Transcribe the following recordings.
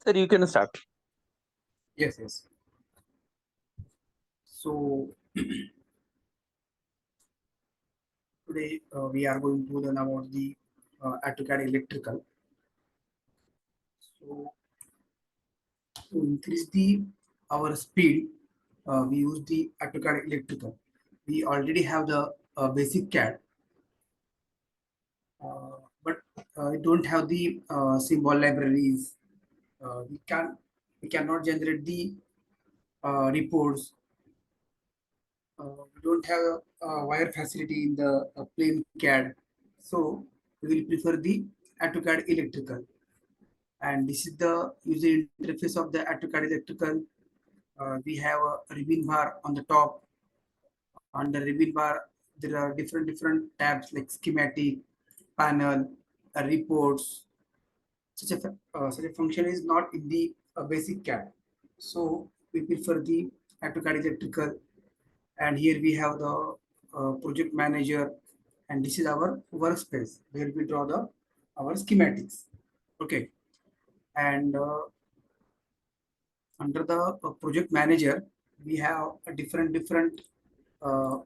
Sir, you can start. Yes, yes. So today we are going to learn about the AutoCAD electrical. So to increase the our speed, we use the AutoCAD electrical. We already have the basic CAD, but we don't have the symbol libraries. We cannot generate the reports. We don't have a wire facility in the plain CAD, so we will prefer the AutoCAD electrical. And this is the user interface of the AutoCAD electrical. We have a ribbon bar on the top. Under ribbon bar, there are different tabs like schematic, panel, reports. Such a function is not in the basic CAD. So we prefer the AutoCAD electrical. And here we have the project manager, and this is our workspace where we draw the our schematics. Okay, and under the project manager, we have a different uh,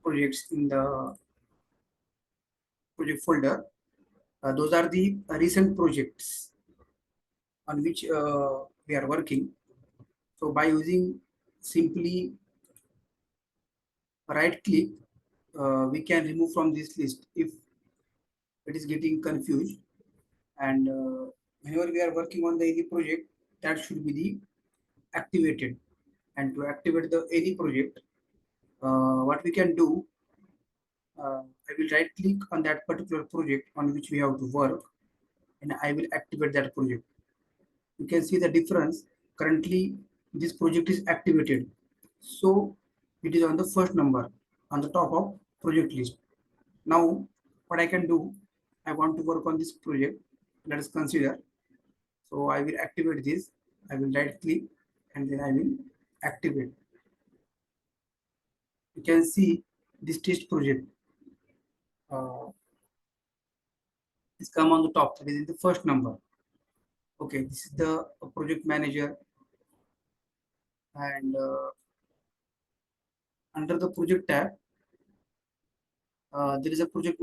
projects in the project folder. Those are the recent projects on which we are working. So by using simply right click, we can remove from this list if it is getting confused. And whenever we are working on the any project, that should be the activated. And to activate the any project, what we can do, I will right click on that particular project on which we have to work, and I will activate that project. You can see the difference. Currently this project is activated, so it is on the first number on the top of project list. Now what I can do, I want to work on this project. Let us consider. So I will activate this. I will right click and then I will activate. You can see this test project uh, is come on the top. That is in the first number. Okay, this is the project manager, and under the project tab, there is a project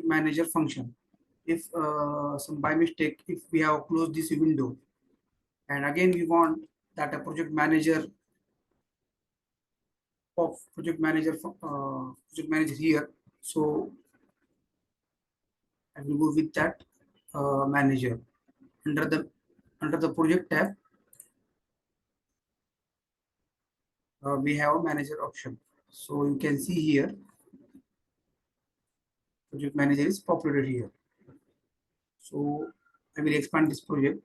manager function. If some by mistake, if we have closed this window, and again we want that a project manager here, so I will go with that manager. Under the project tab, we have a manager option. So you can see here, project manager is populated here. So I will expand this project.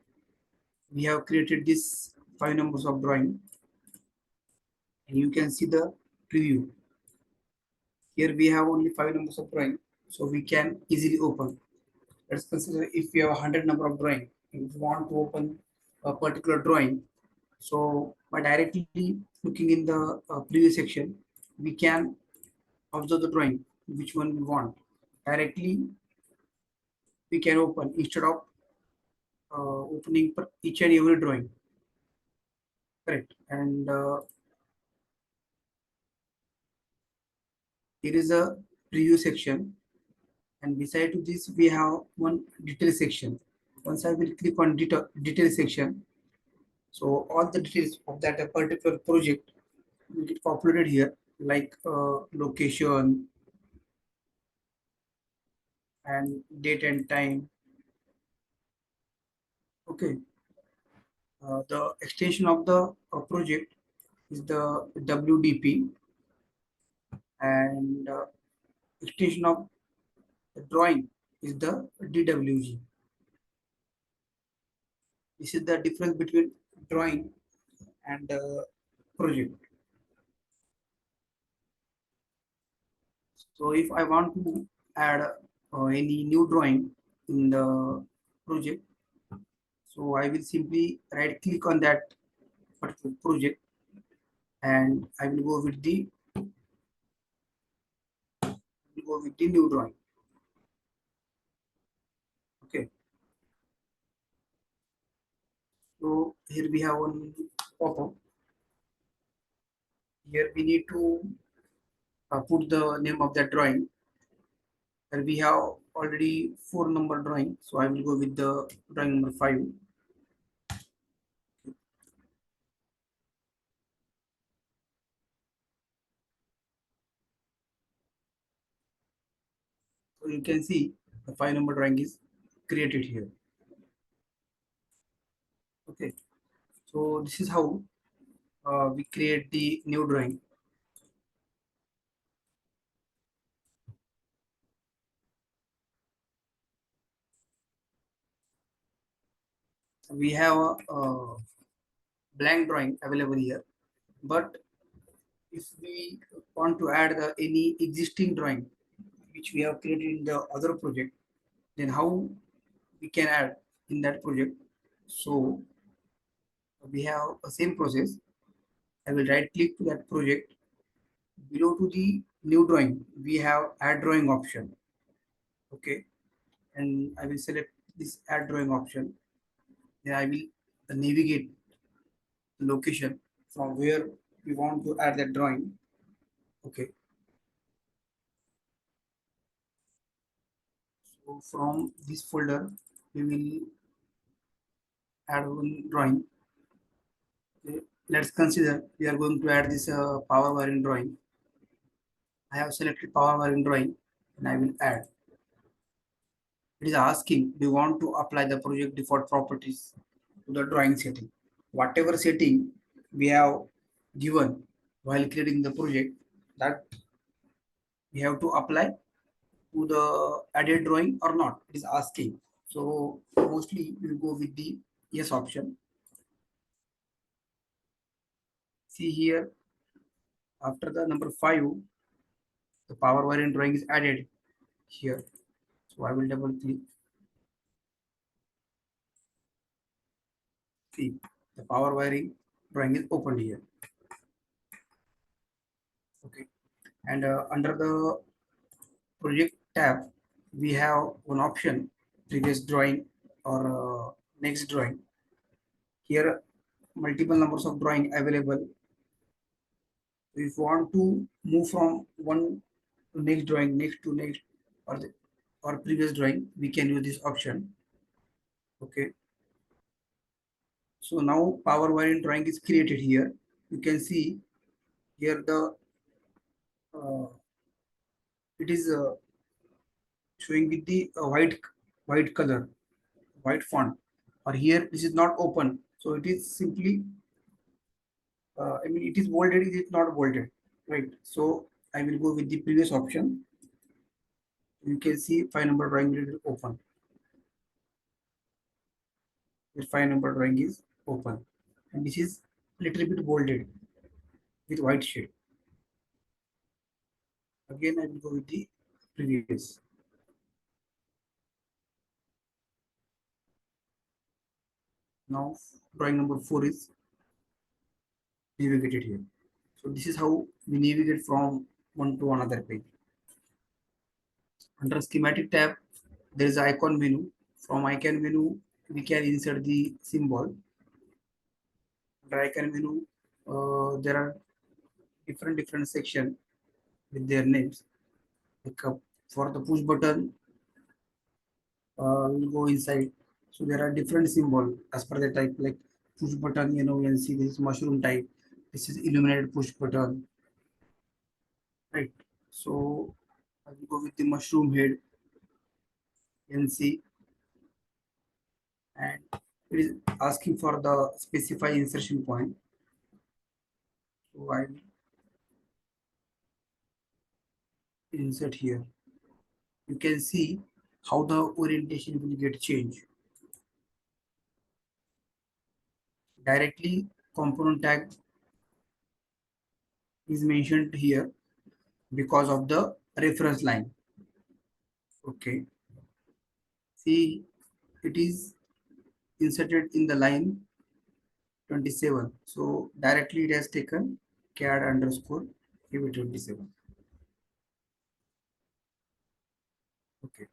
We have created this 5 numbers of drawing, and you can see the preview. Here we have only 5 numbers of drawing, so we can easily open. Let's consider if we have 100 number of drawing, if we want to open a particular drawing. So by directly looking in the preview section, we can observe the drawing, which one we want. Directly we can open instead of opening each and every drawing. Correct. And here is a preview section, and beside to this we have one detail section. Once I will click on detail section, so all the details of that particular project will get populated here, like location and date and time. Okay, the extension of the project is the WDP, and extension of the drawing is the DWG. This is the difference between drawing and project. So if I want to add any new drawing in the project, so I will simply right click on that particular project, and I will go with the new drawing. Okay. So here we have one pop-up. Here we need to put the name of that drawing. And we have already 4 number drawing, so I will go with the drawing number 5. So you can see the 5 number drawing is created here. Okay, so this is how we create the new drawing. We have a blank drawing available here, but if we want to add any existing drawing which we have created in the other project, then how we can add in that project? So we have a same process. I will right click to that project. Below to the new drawing, we have add drawing option. Okay, and I will select this add drawing option. Then I will navigate the location from where we want to add that drawing. Okay, so from this folder, we will add one drawing. Okay. Let's consider we are going to add this power wiring drawing. I have selected power wiring drawing and I will add. It is asking, do you want to apply the project default properties to the drawing setting? Whatever setting we have given while creating the project, that we have to apply to the added drawing or not. It is asking. So mostly we will go with the yes option. See here, after the number 5, the power wiring drawing is added here. So I will double click. See, the power wiring drawing is opened here. Okay, and under the project tab, we have one option, previous drawing or next drawing. Here, multiple numbers of drawing available. If you want to move from one to next drawing, next to next, or or previous drawing, we can use this option. Okay. So now power wiring drawing is created here. You can see here the uh, it is showing with the white color, white font. Or here this is not open, so it is simply I mean it is bolded, it is not bolded, right? So I will go with the previous option. You can see 5 number drawing will open. The 5 number drawing is open, and this is little bit bolded with white shade. Again, I will go with the previous. Now drawing number 4 is navigated here. So this is how we navigate from one to another page. Under schematic tab, there is icon menu. From icon menu, we can insert the symbol. Under icon menu, there are different section with their names. Like for the push button, we'll go inside. So there are different symbol as per the type, like push button. You can see this is mushroom type. This is illuminated push button, right? So I will go with the mushroom head. You can see, and it is asking for the specify insertion point. So I will insert here. You can see how the orientation will get changed. Directly component tag is mentioned here because of the reference line. Okay. See, it is inserted in the line 27. So directly it has taken CAD underscore AV27. Okay.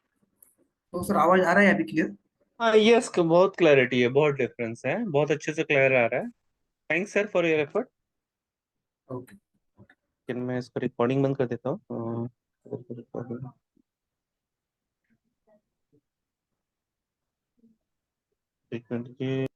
तो sir आवाज आ रहा है अभी clear? हाँ yes, बहुत clarity है, बहुत difference है, बहुत अच्छे से क्लियर आ रहा है। Thanks sir for your effort. Okay. फिर मैं इसको रिकॉर्डिंग बंद कर देता हूँ। रिकॉर्डिंग एक मिनट, ये